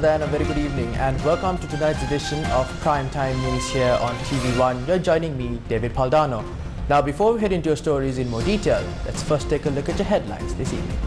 brother, and a very good evening, and welcome to tonight's edition of Primetime News here on TV1. You're joining me, David Paldano. Now, before we head into your stories in more detail, let's first take a look at your headlines this evening.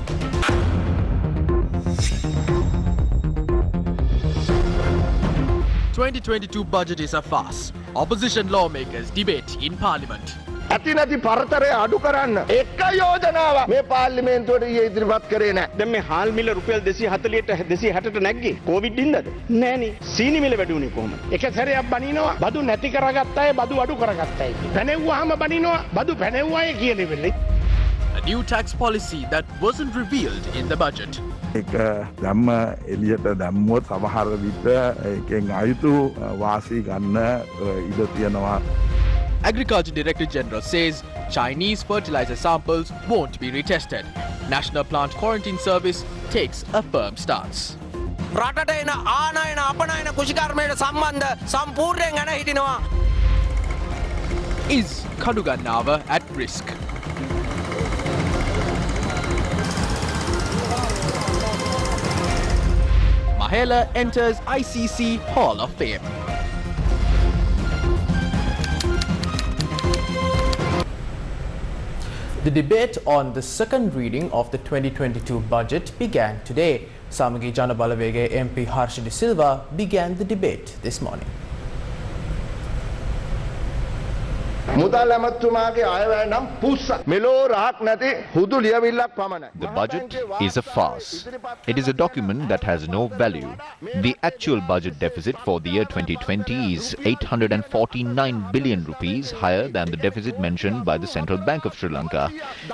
"2022 budget is a farce. Opposition lawmakers debate in Parliament." ඇති නැති පරතරය අඩු කරන්න එක යෝජනාවක් මේ පාර්ලිමේන්තුවට ඊයේ ඉදිරිපත් කරේ නැහැ. දැන් මේ හාල් මිල රුපියල් 240ට 260ට නැග්ගේ කොවිඩ් ඉන්නද? නෑනේ. සීනි මිල වැඩි උනේ කොහොමද? එක සැරයක් බනිනවා බදු නැති කරගත්ත අය බදු අඩු කරගත්ත අය. පැනෙව්වහම බනිනවා බදු පැනෙව්ව අය කියන වෙලෙ. A new tax policy that wasn't revealed in the budget. එක ධම්ම එළියට දැම්මොත් සමහර විට එකෙන් අයුතු වාසි ගන්න ඉඩ තියෙනවා. Agriculture Director General says Chinese fertilizer samples won't be retested. National Plant Quarantine Service takes a firm stance. රටට එන ආනයන අපනයන කුෂිකර්මයට සම්බන්ධ සම්පූර්ණයෙන් ගැන හිටිනවා. Is Cardogan at risk? Mahela enters ICC Hall of Fame. The debate on the second reading of the 2022 budget began today. Samagi Janabalawege MP Harsha De Silva began the debate this morning. මුදල් ඇමතුමාගේ අයවැය නම් පුස්ස මෙලෝ රහක් නැති හුදු ලියවිල්ලක් පමණයි. The budget is a farce. It is a document that has no value. The actual budget deficit for the year 2020 is 849 billion rupees, higher than the deficit mentioned by the Central Bank of Sri Lanka.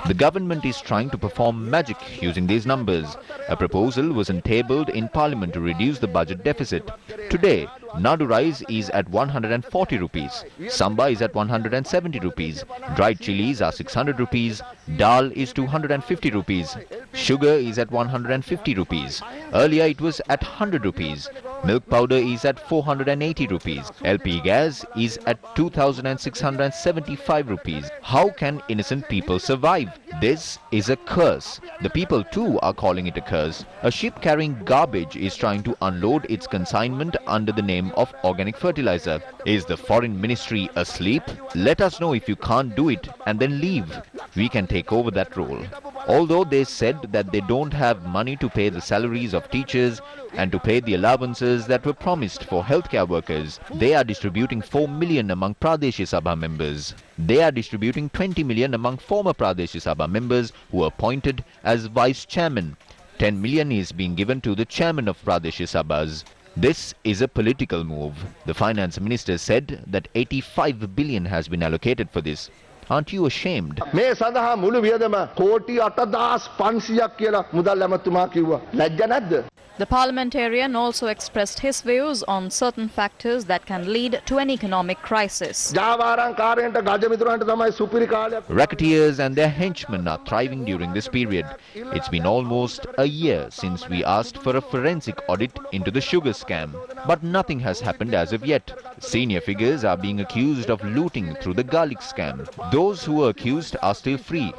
The government is trying to perform magic using these numbers. A proposal was tabled in Parliament to reduce the budget deficit. Today, Nadu rice is at 140 rupees, Samba is at 170 rupees, dried chilies are 600 rupees, dal is 250 rupees, sugar is at 150 rupees. Earlier it was at 100 rupees. Milk powder is at 480 rupees. LP gas is at 2,675 rupees. How can innocent people survive? This is a curse. The people too are calling it a curse. A ship carrying garbage is trying to unload its consignment under the name of organic fertilizer. Is the foreign ministry asleep? Let us know if you can't do it and then leave. We can take over that role. Although they said that they don't have money to pay the salaries of teachers and to pay the allowances that were promised for healthcare workers, they are distributing 4 million among Pradesh Sabha members. They are distributing 20 million among former Pradesh Sabha members who were appointed as vice chairman. 10 million is being given to the chairman of Pradesh Sabhas. This is a political move. The finance minister said that 85 billion has been allocated for this. Aren't you ashamed? මේ සඳහා මුළු වියදම කෝටි 8500ක් කියලා මුදල් ඇමතුමා කිව්වා. ලැජ්ජ නැද්ද? The parliamentarian also expressed his views on certain factors that can lead to an economic crisis. Racketeers and their henchmen are thriving during this period. It's been almost a year since we asked for a forensic audit into the sugar scam. But nothing has happened as of yet. Senior figures are being accused of looting through the garlic scam. Those who were accused are still free.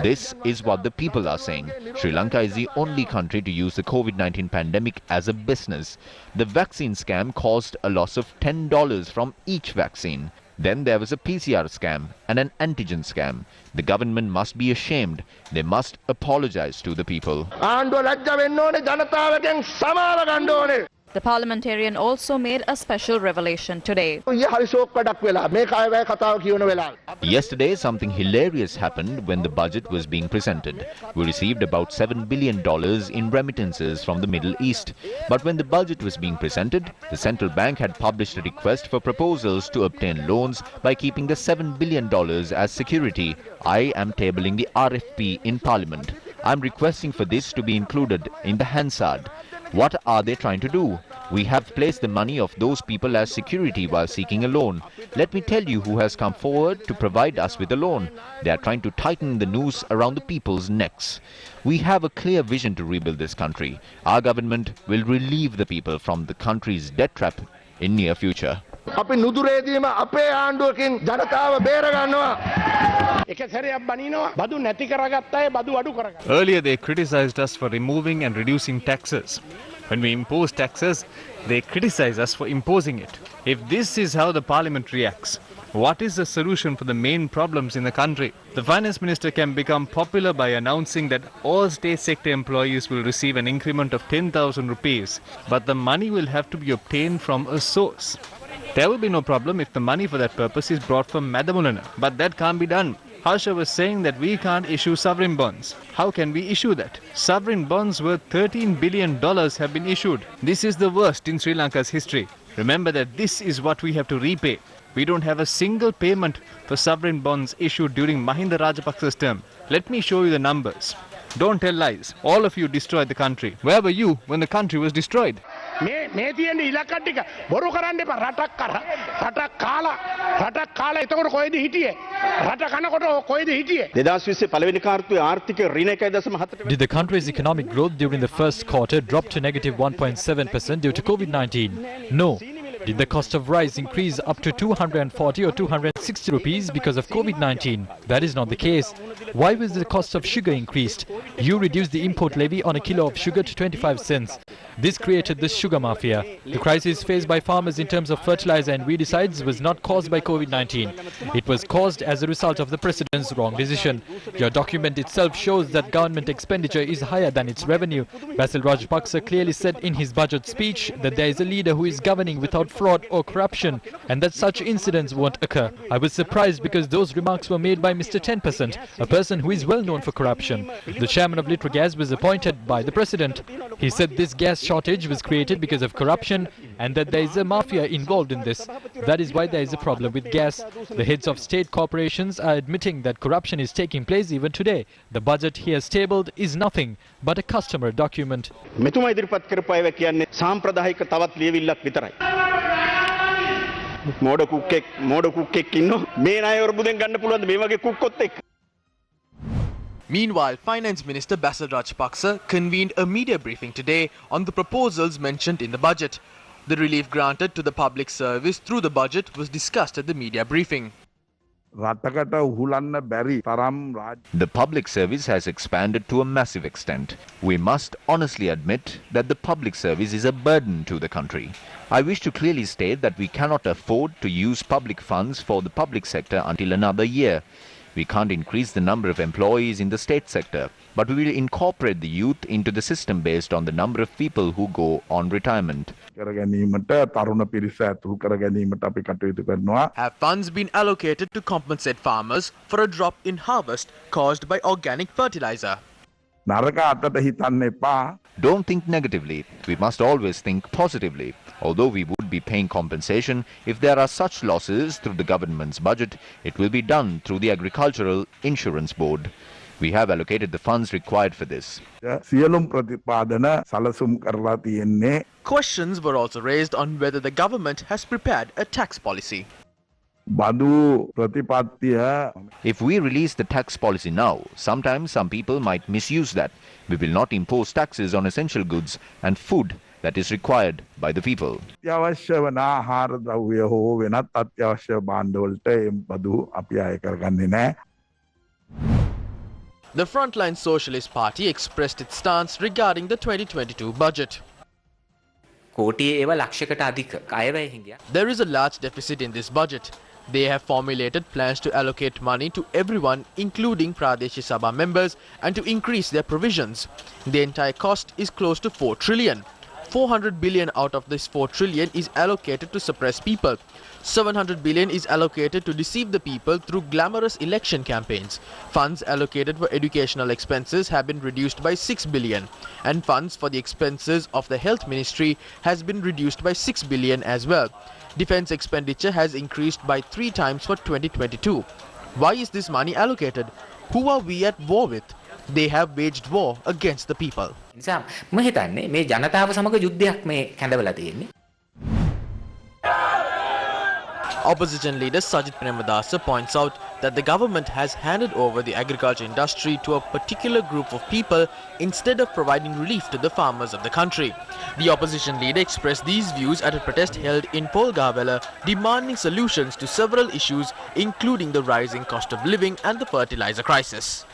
This is what the people are saying. Sri Lanka is the only country to use the COVID-19 pandemic as a business. The vaccine scam caused a loss of $10 from each vaccine. Then there was a PCR scam and an antigen scam. The government must be ashamed. They must apologize to the people. The parliamentarian also made a special revelation today. Yesterday, something hilarious happened when the budget was being presented. We received about $7 billion in remittances from the Middle East. But when the budget was being presented, the central bank had published a request for proposals to obtain loans by keeping the $7 billion as security. I am tabling the RFP in Parliament. I am requesting for this to be included in the Hansard. What are they trying to do? We have placed the money of those people as security while seeking a loan. Let me tell you who has come forward to provide us with a loan. They are trying to tighten the noose around the people's necks. We have a clear vision to rebuild this country. Our government will relieve the people from the country's debt trap in near future. අපි නුදුරේදීම අපේ ආණ්ඩුවකින් ජනතාව බේර ගන්නවා. එක සැරයක් බනිනවා බදු නැති කරගත්ත අය බදු අඩු කරගන්නවා. Earlier they criticized us for removing and reducing taxes. When we impose taxes, they criticize us for imposing it. If this is how the parliament reacts, what is the solution for the main problems in the country? The finance minister can become popular by announcing that all state sector employees will receive an increment of 10,000 rupees, but the money will have to be obtained from a source. There will be no problem if the money for that purpose is brought from Madamulana, but that can't be done. Harsha was saying that we can't issue sovereign bonds. How can we issue that? Sovereign bonds worth $13 billion have been issued. This is the worst in Sri Lanka's history. Remember that this is what we have to repay. We don't have a single payment for sovereign bonds issued during Mahinda Rajapaksa's term. Let me show you the numbers. Don't tell lies. All of you destroyed the country. Where were you when the country was destroyed? මේ තියෙන ඉලක්ක ටික බොරු කරන්න එපා රටක් කරා රටක් කාලා එතකොට කොයිද හිටියේ රට කනකොට කොයිද හිටියේ 2020 පළවෙනි කාර්තුවේ ආර්ථික ඍණ 1.7 Did the country's economic growth during the first quarter drop to negative 1.7% due to COVID-19? No. Did the cost of rice increase up to 240 or 260 rupees because of COVID-19? That is not the case. Why was the cost of sugar increased? You reduced the import levy on a kilo of sugar to 25 cents. This created the sugar mafia. The crisis faced by farmers in terms of fertilizer and weedicides was not caused by COVID-19. It was caused as a result of the president's wrong decision. Your document itself shows that government expenditure is higher than its revenue. Basil Rajapaksa clearly said in his budget speech that there is a leader who is governing without fraud or corruption and that such incidents won't occur. I was surprised because those remarks were made by Mr. 10%, a person who is well known for corruption. The chairman of Litragas was appointed by the president. He said this gas shortage was created because of corruption and that there is a mafia involved in this. That is why there is a problem with gas. The heads of state corporations are admitting that corruption is taking place even today. The budget he has tabled is nothing but a customer document. මෙතුමා ඉදිරිපත් කරපු අය කියන්නේ සාම්ප්‍රදායික තවත් ලියවිල්ලක් විතරයි. මෝඩ කුක්කෙක් ඉන්නෝ මේ ණය වරුබුදෙන් ගන්න පුළුවන්ද මේ වගේ කුක්කොත් එක්ක? Meanwhile, Finance Minister Basil Rajapaksa convened a media briefing today on the proposals mentioned in the budget. The relief granted to the public service through the budget was discussed at the media briefing. The public service has expanded to a massive extent. We must honestly admit that the public service is a burden to the country. I wish to clearly state that we cannot afford to use public funds for the public sector until another year. We can't increase the number of employees in the state sector, but we will incorporate the youth into the system based on the number of people who go on retirement. Have funds been allocated to compensate farmers for a drop in harvest caused by organic fertilizer? Don't think negatively. We must always think positively. Although we would be paying compensation, if there are such losses through the government's budget, it will be done through the Agricultural Insurance Board. We have allocated the funds required for this. Questions were also raised on whether the government has prepared a tax policy. If we release the tax policy now, sometimes some people might misuse that. We will not impose taxes on essential goods and food that is required by the people. The Frontline Socialist Party expressed its stance regarding the 2022 budget. There is a large deficit in this budget. They have formulated plans to allocate money to everyone, including Pradesh Sabha members, and to increase their provisions. The entire cost is close to 4 trillion. 400 billion out of this 4 trillion is allocated to suppress people. 700 billion is allocated to deceive the people through glamorous election campaigns. Funds allocated for educational expenses have been reduced by 6 billion. And funds for the expenses of the health ministry has been reduced by 6 billion as well. Defense expenditure has increased by 3 times for 2022. Why is this money allocated? Who are we at war with? They have waged war against the people. Opposition leader Sajid Premadasa points out that the government has handed over the agriculture industry to a particular group of people instead of providing relief to the farmers of the country. The opposition leader expressed these views at a protest held in Polgavela, demanding solutions to several issues including the rising cost of living and the fertilizer crisis.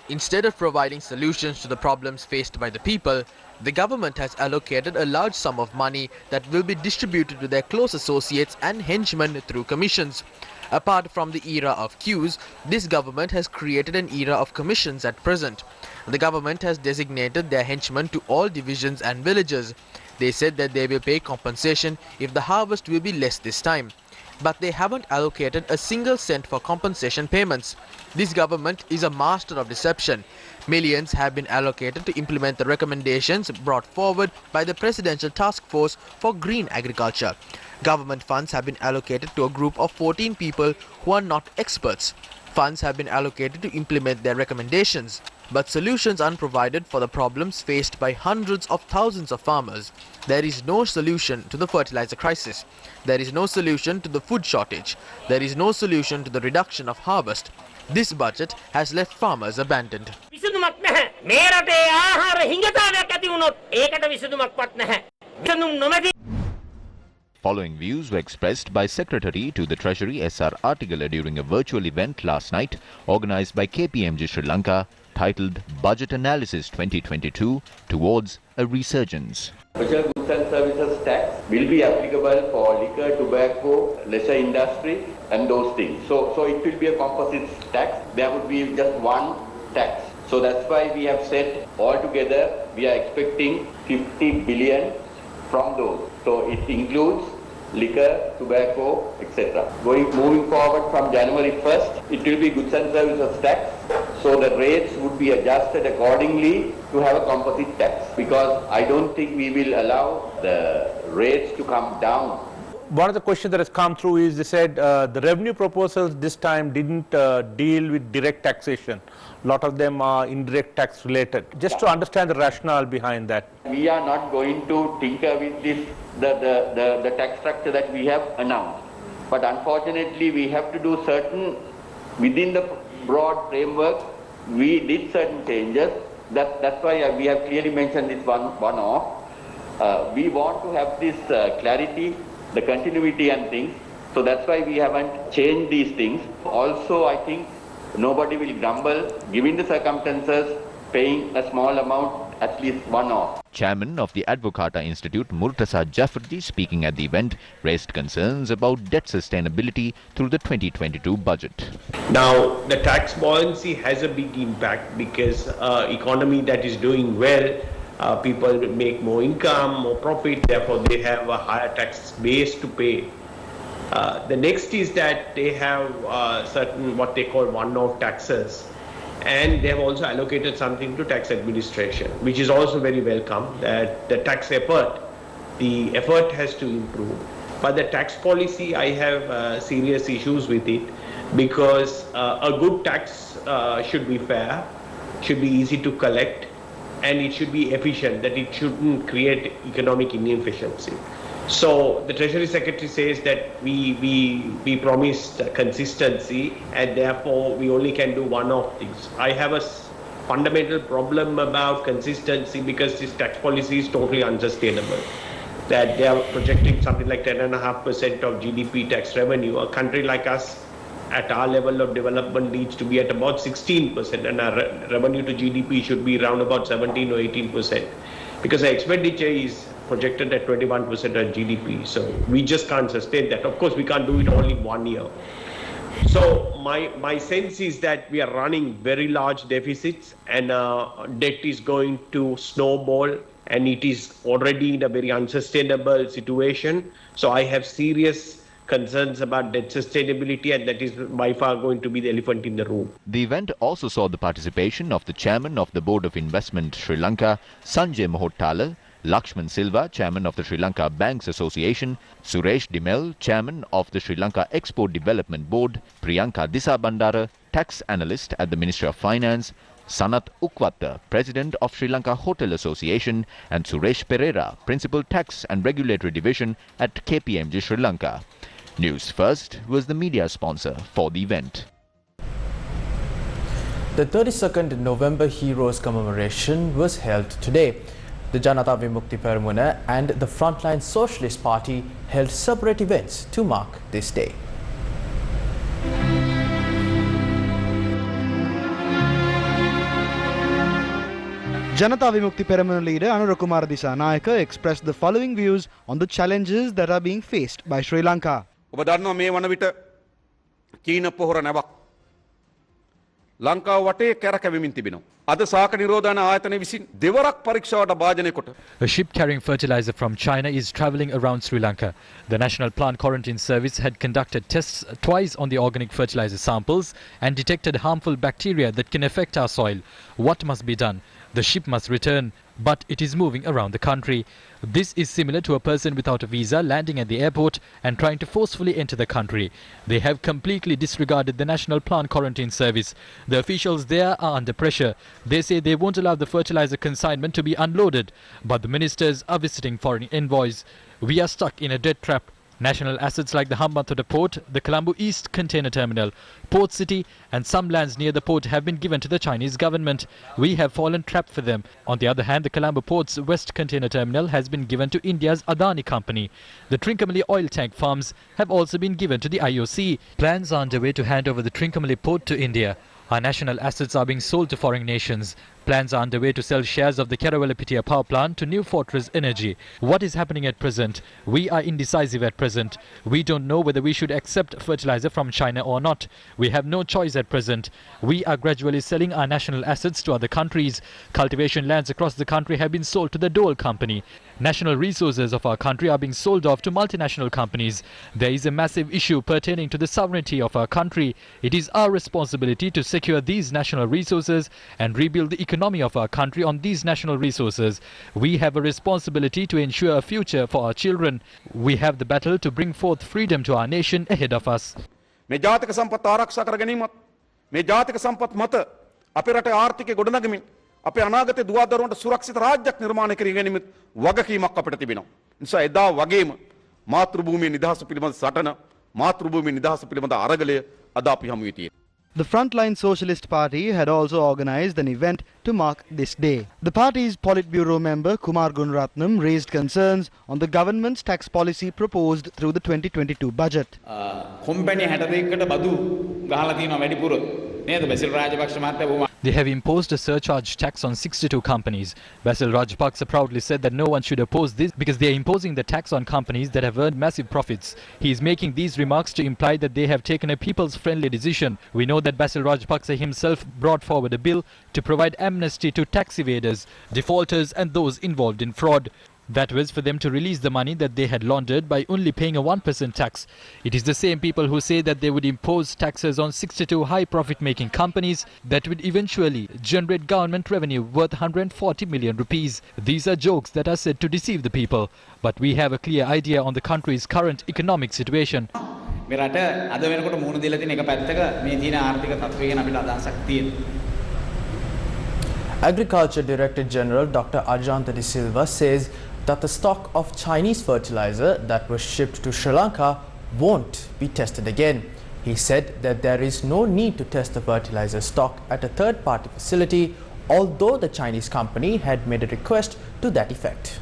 Instead of providing solutions to the problems faced by the people, the government has allocated a large sum of money that will be distributed to their close associates and henchmen through commissions. Apart from the era of queues, this government has created an era of commissions at present. The government has designated their henchmen to all divisions and villages. They said that they will pay compensation if the harvest will be less this time. But they haven't allocated a single cent for compensation payments. This government is a master of deception. Millions have been allocated to implement the recommendations brought forward by the Presidential Task Force for Green Agriculture. Government funds have been allocated to a group of 14 people who are not experts. Funds have been allocated to implement their recommendations, but solutions aren't provided for the problems faced by hundreds of thousands of farmers. There is no solution to the fertilizer crisis. There is no solution to the food shortage. There is no solution to the reduction of harvest. This budget has left farmers abandoned. Following views were expressed by Secretary to the Treasury SR Artigala during a virtual event last night organised by KPMG Sri Lanka titled Budget Analysis 2022 Towards a Resurgence. Special goods and services tax will be applicable for liquor, tobacco, leisure industry and those things. So it will be a composite tax. There would be just one tax. So that's why we have said altogether we are expecting 50 billion from those. So it includes liquor, tobacco, etc. Moving forward from January 1st, it will be goods and services tax. So the rates would be adjusted accordingly to have a composite tax, because I don't think we will allow the rates to come down. One of the questions that has come through is they said the revenue proposals this time didn't deal with direct taxation. A lot of them are indirect tax related. Just to understand the rationale behind that. We are not going to tinker with this, the tax structure that we have announced. But unfortunately, we have to do certain, within the broad framework, we did certain changes. That's why we have clearly mentioned this one-off. We want to have this clarity, the continuity and things. So that's why we haven't changed these things. Also, I think nobody will grumble, given the circumstances, paying a small amount, at least one-off. Chairman of the Advocata Institute, Murtaza Jafferji, speaking at the event, raised concerns about debt sustainability through the 2022 budget. Now, the tax buoyancy has a big impact because economy that is doing well, people make more income, more profit, therefore they have a higher tax base to pay. The next is that they have certain what they call one-off taxes, and they have also allocated something to tax administration, which is also very welcome. That the tax effort, the effort has to improve. But the tax policy, I have serious issues with it, because a good tax should be fair, should be easy to collect, and it should be efficient, that it shouldn't create economic inefficiency. So the Treasury Secretary says that we promised consistency, and therefore we only can do one-off things. I have a fundamental problem about consistency, because this tax policy is totally unsustainable. That they are projecting something like 10.5% of GDP tax revenue. A country like us, at our level of development, needs to be at about 16%, and our revenue to GDP should be around about 17 or 18%, because our expenditure is projected at 21% of GDP. So we just can't sustain that. Of course, we can't do it all in 1 year. So my sense is that we are running very large deficits, and debt is going to snowball, and it is already in a very unsustainable situation. So I have serious concerns about debt sustainability, and that is by far going to be the elephant in the room. The event also saw the participation of the Chairman of the Board of Investment Sri Lanka, Sanjay Mohottala, Lakshman Silva, Chairman of the Sri Lanka Banks Association, Suresh Dimel, Chairman of the Sri Lanka Export Development Board, Priyanka Disabandara, Tax Analyst at the Ministry of Finance, Sanat Ukwatta, President of Sri Lanka Hotel Association, and Suresh Pereira, Principal Tax and Regulatory Division at KPMG Sri Lanka. News First was the media sponsor for the event. The 32nd November Heroes Commemoration was held today. The Janata Vimukti Peramuna and the Frontline Socialist Party held separate events to mark this day. Janata Vimukti Peramana leader Anurakumara Dissanayake expressed the following views on the challenges that are being faced by Sri Lanka. ඔබ දන්නවා මේ වන විට චීන පොහොර නැවක් ලංකාව වටේ කැරකෙමින් තිබෙනවා. අද සාක නිරෝධන ආයතනය විසින් දෙවරක් පරීක්ෂාවට භාජනය කොට A ship carrying fertilizer from China is travelling around Sri Lanka. The National Plant Quarantine Service had conducted tests twice on the organic fertilizer samples and detected harmful bacteria that can affect our soil. What must be done? The ship must return, but it is moving around the country. This is similar to a person without a visa landing at the airport and trying to forcefully enter the country. They have completely disregarded the National Plant Quarantine Service. The officials there are under pressure. They say they won't allow the fertilizer consignment to be unloaded, but the ministers are visiting foreign envoys. We are stuck in a dead trap. National assets like the Hambantota port, the Colombo East container terminal, Port City and some lands near the port have been given to the Chinese government. We have fallen trap for them. On the other hand, the Colombo port's west container terminal has been given to India's Adani company. The Trincomalee oil tank farms have also been given to the IOC. Plans are underway to hand over the Trincomalee port to India. Our national assets are being sold to foreign nations. Plans are underway to sell shares of the Kerawalapitia power plant to New Fortress Energy. What is happening at present? We are indecisive at present. We don't know whether we should accept fertilizer from China or not. We have no choice at present. We are gradually selling our national assets to other countries. Cultivation lands across the country have been sold to the Dole company. National resources of our country are being sold off to multinational companies. There is a massive issue pertaining to the sovereignty of our country. It is our responsibility to secure these national resources and rebuild the economy of our country on these national resources. We have a responsibility to ensure a future for our children. We have the battle to bring forth freedom to our nation ahead of us. මේ ජාතික සම්පත් ආරක්ෂා කර ගැනීමත් මේ ජාතික සම්පත් මත අපේ රටේ ආර්ථිකය ගොඩනගමින් අපේ අනාගතයේ දුවදරුවන්ට සුරක්ෂිත රාජ්‍යයක් නිර්මාණය කර ගැනීමත් වගකීමක් අපිට තිබෙනවා. නිසා එදා වගේම මාතෘභූමියේ නිදහස පිළිබඳ සටන මාතෘභූමියේ නිදහස පිළිබඳ අරගලය අද අපි හමුවේ තියෙනවා. The Frontline Socialist Party had also organised an event to mark this day. The party's Politburo member Kumar Gunratnam raised concerns on the government's tax policy proposed through the 2022 budget. Company 62කට බදු ගහලා තියෙනවා වැඩිපුර. නේද බැසිල් රාජපක්ෂ මහත්තයා They have imposed a surcharge tax on 62 companies. Basil Rajapaksa proudly said that no one should oppose this because they are imposing the tax on companies that have earned massive profits. He is making these remarks to imply that they have taken a people's-friendly decision. We know that Basil Rajapaksa himself brought forward a bill to provide amnesty to tax evaders, defaulters and those involved in fraud. That was for them to release the money that they had laundered by only paying a 1% tax. It is the same people who say that they would impose taxes on 62 high profit-making companies that would eventually generate government revenue worth 140 million rupees. These are jokes that are said to deceive the people. But we have a clear idea on the country's current economic situation. මේ රට අද වෙනකොට මුහුණ දීලා තියෙන එක පැත්තක මේ තියෙන ආර්ථික තත්ත්වය ගැන අපිට අදහසක් තියෙනවා. Agriculture Director General Dr. Rajadhana de Silva says that the stock of Chinese fertilizer that was shipped to Sri Lanka won't be tested again. He said that there is no need to test the fertilizer stock at a third-party facility, although the Chinese company had made a request to that effect.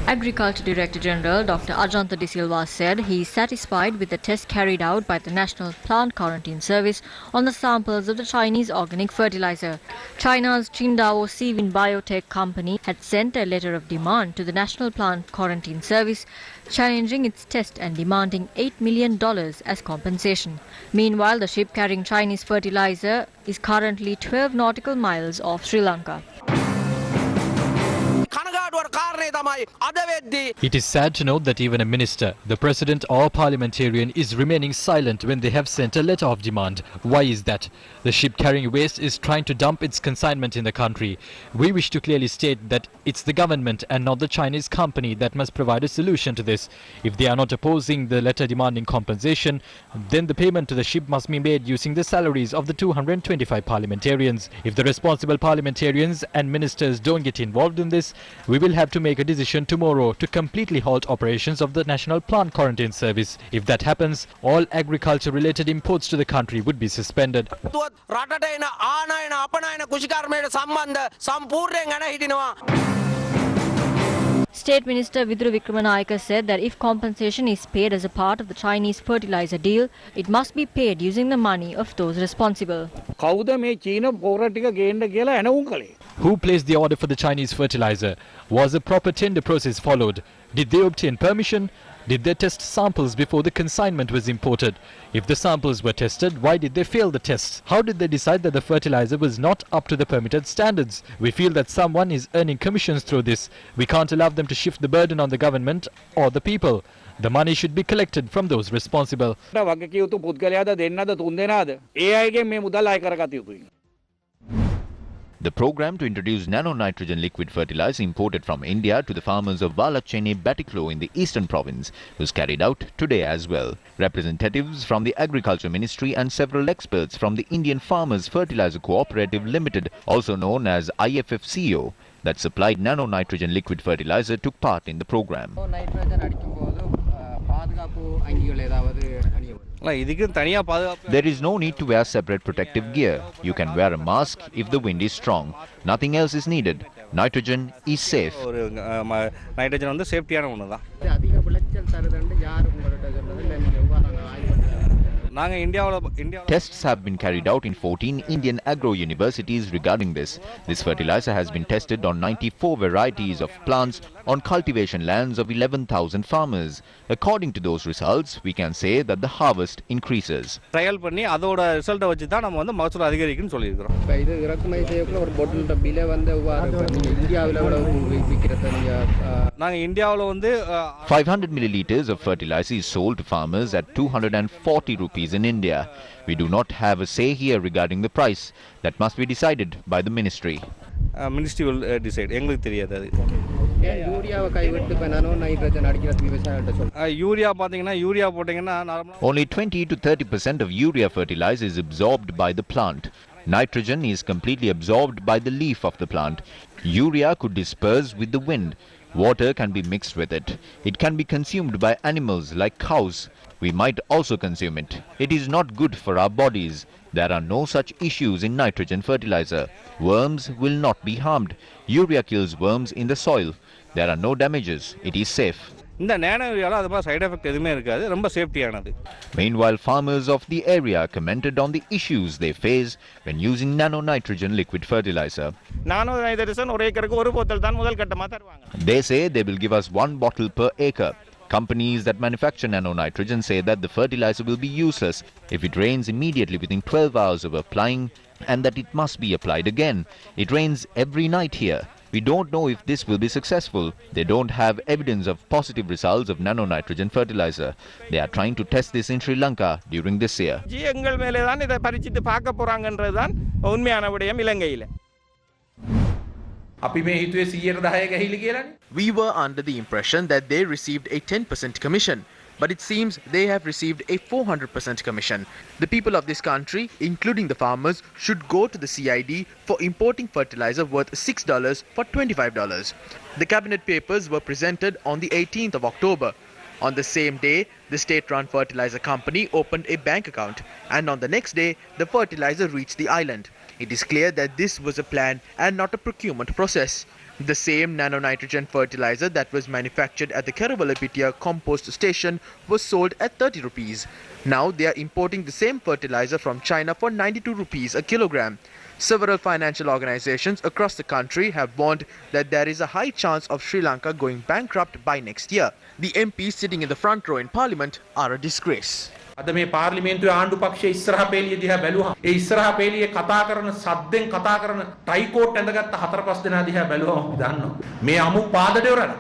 Agriculture Director General Dr. Rajadhana de Silva said he is satisfied with the test carried out by the National Plant Quarantine Service on the samples of the Chinese organic fertilizer. China's Qingdao Sivin Biotech company had sent a letter of demand to the National Plant Quarantine Service, challenging its test and demanding $8 million as compensation. Meanwhile, the ship carrying Chinese fertilizer is currently 12 nautical miles off Sri Lanka. It is sad to note that even a minister, the president or parliamentarian is remaining silent when they have sent a letter of demand. Why is that? The ship carrying waste is trying to dump its consignment in the country. We wish to clearly state that it's the government and not the Chinese company that must provide a solution to this. If they are not opposing the letter demanding compensation, then the payment to the ship must be made using the salaries of the 225 parliamentarians. If the responsible parliamentarians and ministers don't get involved in this, we will have to make a decision tomorrow to completely halt operations of the National Plant Quarantine Service. If that happens, all agriculture-related imports to the country would be suspended. State Minister Vijray said that if compensation is paid as a part of the Chinese fertilizer deal, it must be paid using the money of those responsible. Who placed the order for the Chinese fertilizer? Was a proper tender process followed? Did they obtain permission? Did they test samples before the consignment was imported? If the samples were tested, why did they fail the tests? How did they decide that the fertilizer was not up to the permitted standards? We feel that someone is earning commissions through this. We can't allow them to shift the burden on the government or the people. The money should be collected from those responsible. The program to introduce nano-nitrogen liquid fertilizer imported from India to the farmers of Valachene Batiklo in the eastern province was carried out today as well. Representatives from the Agriculture Ministry and several experts from the Indian Farmers Fertilizer Cooperative Limited, also known as IFFCO, that supplied nano-nitrogen liquid fertilizer took part in the program. There is no need to wear separate protective gear. You can wear a mask if the wind is strong. Nothing else is needed. Nitrogen is safe. Tests have been carried out in 14 Indian agro universities regarding this. This fertilizer has been tested on 94 varieties of plants on cultivation lands of 11,000 farmers. According to those results, we can say that the harvest increases. $500 milliliters of fertilizer is sold to farmers at 240 rupees in India. We do not have a say here regarding the price. That must be decided by the ministry. Ministry will decide. Only 20 to 30% of urea fertilizer is absorbed by the plant. Nitrogen is completely absorbed by the leaf of the plant. Urea could disperse with the wind. Water can be mixed with it. It can be consumed by animals like cows. We might also consume it. It is not good for our bodies. There are no such issues in nitrogen fertilizer. Worms will not be harmed. Urea kills worms in the soil. There are no damages. It is safe. Meanwhile, farmers of the area commented on the issues they face when using nano-nitrogen liquid fertilizer. They say they will give us 1 bottle per acre. Companies that manufacture nano-nitrogen say that the fertilizer will be useless if it rains immediately within 12 hours of applying, and that it must be applied again. It rains every night here. We don't know if this will be successful. They don't have evidence of positive results of nano-nitrogen fertilizer. They are trying to test this in Sri Lanka during this year. We were under the impression that they received a 10% commission, but it seems they have received a 400% commission. The people of this country, including the farmers, should go to the CID for importing fertilizer worth $6 for $25. The cabinet papers were presented on the 18th of October. On the same day, the state-run fertilizer company opened a bank account, and on the next day, the fertilizer reached the island. It is clear that this was a plan and not a procurement process. The same nano-nitrogen fertilizer that was manufactured at the Keravalapitia compost station was sold at 30 rupees. Now they are importing the same fertilizer from China for 92 rupees a kilogram. Several financial organizations across the country have warned that there is a high chance of Sri Lanka going bankrupt by next year. The MPs sitting in the front row in parliament are a disgrace. අද මේ පාර්ලිමේන්තුවේ ආණ්ඩු පක්ෂයේ ඉස්සරහ පේලිය දිහා බැලුවා. ඒ ඉස්සරහ පේලියේ කතා කරන සද්දෙන් කතා කරන ටයිකෝට් ඇඳගත්ත 4-5 දෙනා දිහා බැලුවම අපි දන්නවා. මේ අමු පාදඩේ වරන.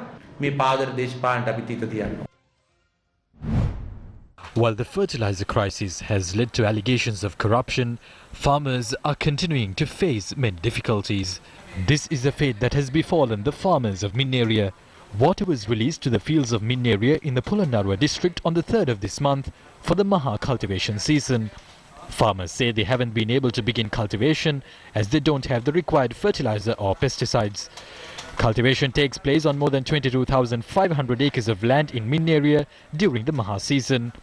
මේ පාදඩ දේශපාලනට අපි තිත තියන්න. While the fertilizer crisis has led to allegations of corruption, farmers are continuing to face many difficulties. This is a fate that has befallen the farmers of Minneria. Water was released to the fields of Minneria in the Polonnaruwa district on the 3rd of this month for the Maha cultivation season. Farmers say they haven't been able to begin cultivation as they don't have the required fertilizer or pesticides. Cultivation takes place on more than 22,500 acres of land in Minneria during the Maha season.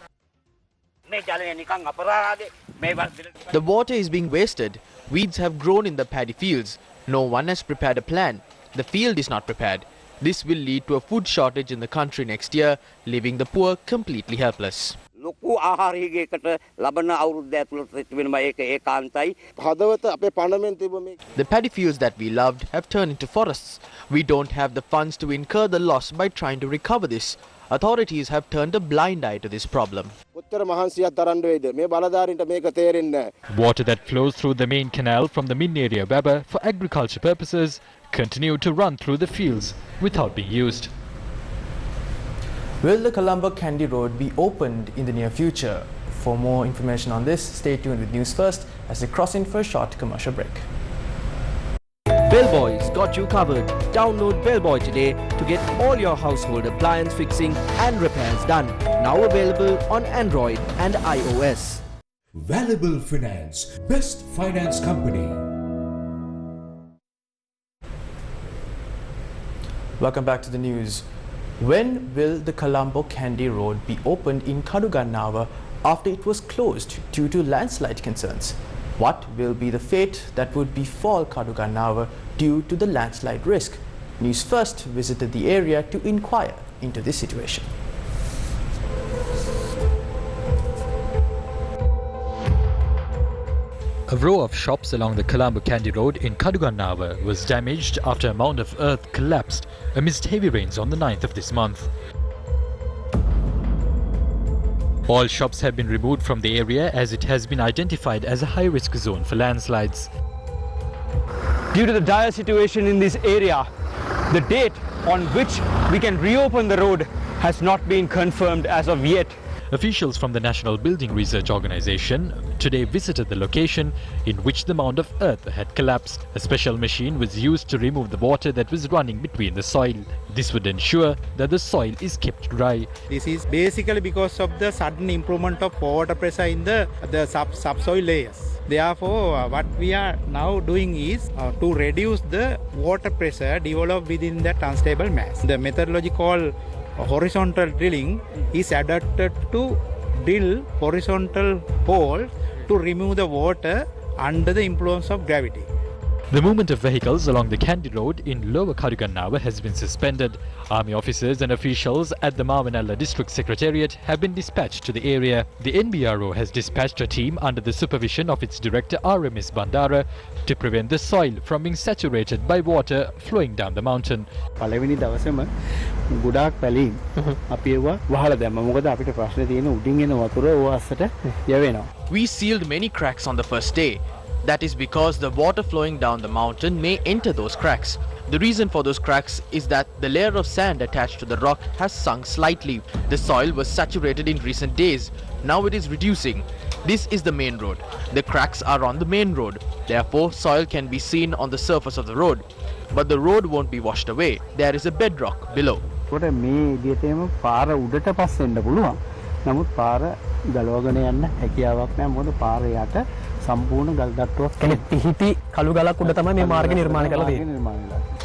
The water is being wasted. Weeds have grown in the paddy fields. No one has prepared a plan. The field is not prepared. This will lead to a food shortage in the country next year, leaving the poor completely helpless. The paddy fields that we loved have turned into forests. We don't have the funds to incur the loss by trying to recover this. Authorities have turned a blind eye to this problem. Water that flows through the main canal from the Min area Weber for agriculture purposes continue to run through the fields without being used. Will the Colombo Kandy Road be opened in the near future? For more information on this, stay tuned with News First as we cross in for a short commercial break. Bellboy's got you covered. Download Bellboy today to get all your household appliance fixing and repairs done. Now available on Android and iOS. Valuable Finance, best finance company. Welcome back to the news. When will the Colombo Kandy Road be opened in Cardogan after it was closed due to landslide concerns? What will be the fate that would befall Cardogan due to the landslide risk? News First visited the area to inquire into this situation. A row of shops along the Colombo Kandy Road in Cardogan was damaged after a mound of earth collapsed amidst heavy rains on the 9th of this month. All shops have been removed from the area as it has been identified as a high-risk zone for landslides. Due to the dire situation in this area, the date on which we can reopen the road has not been confirmed as of yet. Officials from the National Building Research Organization today visited the location in which the mound of earth had collapsed. A special machine was used to remove the water that was running between the soil. This would ensure that the soil is kept dry. This is basically because of the sudden improvement of water pressure in the subsoil layers. Therefore, what we are now doing is to reduce the water pressure developed within that unstable mass. The methodology called horizontal drilling is adapted to drill horizontal hole to remove the water under the influence of gravity. The movement of vehicles along the Kandy Road in Lower Cardogan has been suspended. Army officers and officials at the Mavanalla District Secretariat have been dispatched to the area. The NBRO has dispatched a team under the supervision of its director RMS Bandara to prevent the soil from being saturated by water flowing down the mountain. We sealed many cracks on the first day. That is because the water flowing down the mountain may enter those cracks. The reason for those cracks is that the layer of sand attached to the rock has sunk slightly. The soil was saturated in recent days. Now it is reducing. This is the main road. The cracks are on the main road. Therefore, soil can be seen on the surface of the road. But the road won't be washed away. There is a bedrock below. A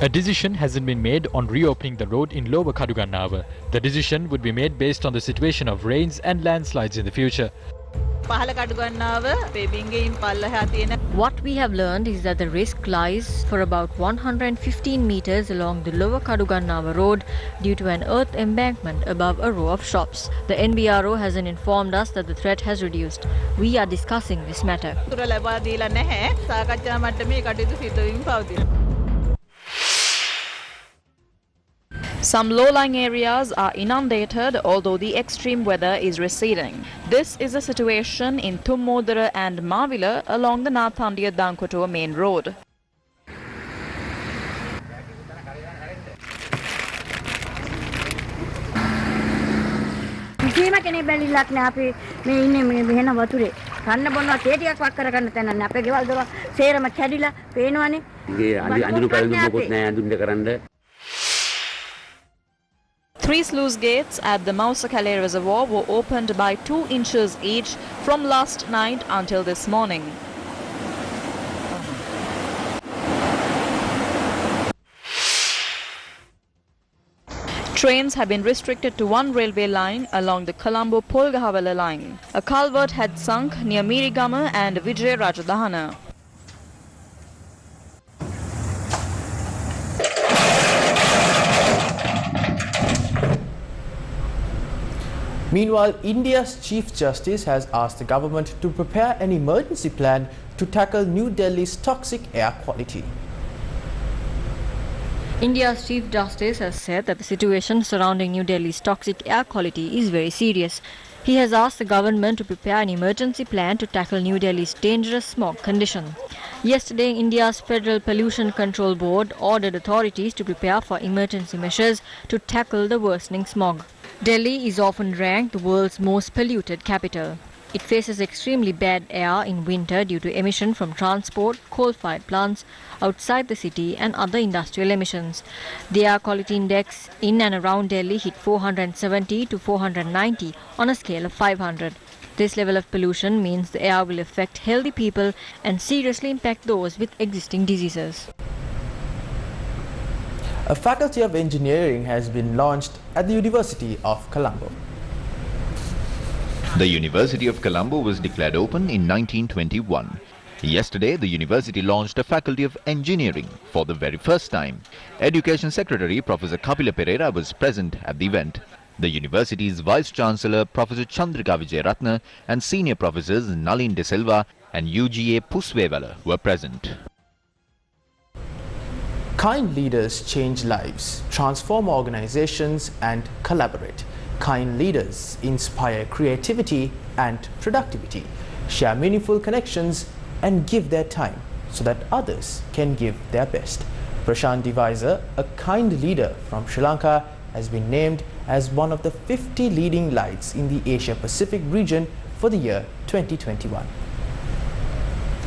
decision hasn't been made on reopening the road in Lower Cardogan. The decision would be made based on the situation of rains and landslides in the future. What we have learned is that the risk lies for about 115 meters along the Lower Cardogan road due to an earth embankment above a row of shops. The NBRO hasn't informed us that the threat has reduced. We are discussing this matter. Some low-lying areas are inundated, although the extreme weather is receding. This is the situation in Thummodara and Mavila along the Nathandiya Dankotoa main road. Three sluice gates at the Mausakale Reservoir were opened by 2 inches each from last night until this morning. Trains have been restricted to one railway line along the Colombo Polgavela line. A culvert had sunk near Mirigama and Vijray Rajadhana. Meanwhile, India's Chief Justice has asked the government to prepare an emergency plan to tackle New Delhi's toxic air quality. India's Chief Justice has said that the situation surrounding New Delhi's toxic air quality is very serious. He has asked the government to prepare an emergency plan to tackle New Delhi's dangerous smog condition. Yesterday, India's Federal Pollution Control Board ordered authorities to prepare for emergency measures to tackle the worsening smog. Delhi is often ranked the world's most polluted capital. It faces extremely bad air in winter due to emission from transport, coal-fired plants outside the city and other industrial emissions. The air quality index in and around Delhi hit 470 to 490 on a scale of 500. This level of pollution means the air will affect healthy people and seriously impact those with existing diseases. A Faculty of Engineering has been launched at the University of Colombo. The University of Colombo was declared open in 1921. Yesterday, the university launched a Faculty of Engineering for the very first time. Education Secretary Professor Kapila Pereira was present at the event. The university's Vice-Chancellor Professor Chandrika Vijay and senior professors Nalin De Silva and UGA Polgavela were present. Kind leaders change lives, transform organizations and collaborate. Kind leaders inspire creativity and productivity, share meaningful connections and give their time so that others can give their best. Prashant Deviser, a kind leader from Sri Lanka, has been named as one of the 50 leading lights in the Asia-Pacific region for the year 2021.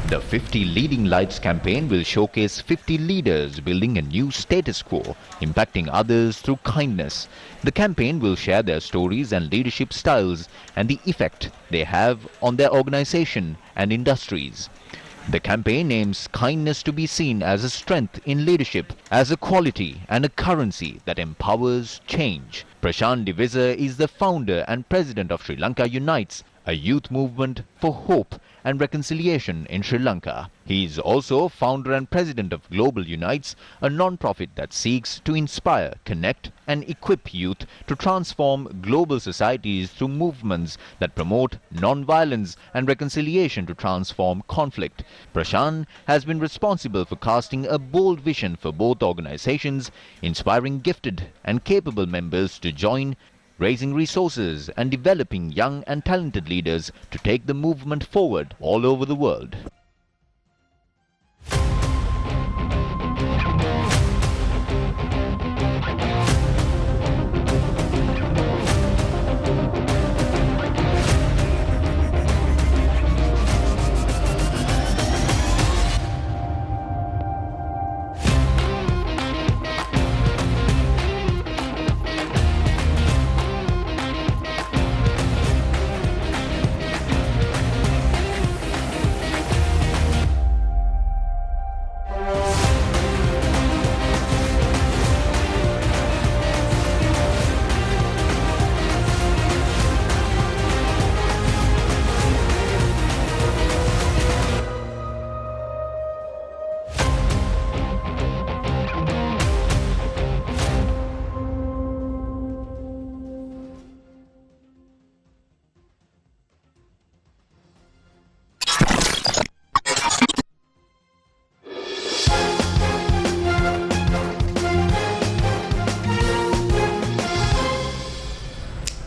The 50 Leading Lights campaign will showcase 50 leaders building a new status quo, impacting others through kindness. The campaign will share their stories and leadership styles and the effect they have on their organization and industries. The campaign aims kindness to be seen as a strength in leadership, as a quality and a currency that empowers change. Prashant Deviser is the founder and president of Sri Lanka Unites, a youth movement for hope and reconciliation in Sri Lanka. He is also founder and president of Global Unites, a non-profit that seeks to inspire, connect and equip youth to transform global societies through movements that promote non-violence and reconciliation to transform conflict. Prashant has been responsible for casting a bold vision for both organizations, inspiring gifted and capable members to join, raising resources and developing young and talented leaders to take the movement forward all over the world.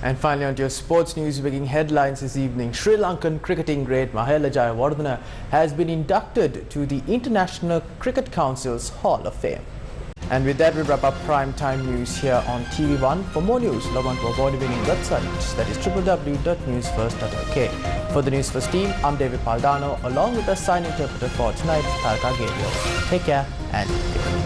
And finally, on to your sports news, breaking headlines this evening. Sri Lankan cricketing great Mahela Jayawardena has been inducted to the International Cricket Council's Hall of Fame. And with that, we wrap up prime time news here on TV1. For more news, log on to our award-winning website, that is www.newsfirst.lk. For the Newsfirst team, I'm David Paldano, along with the sign interpreter for tonight, Talka Gabriel. Take care and goodbye.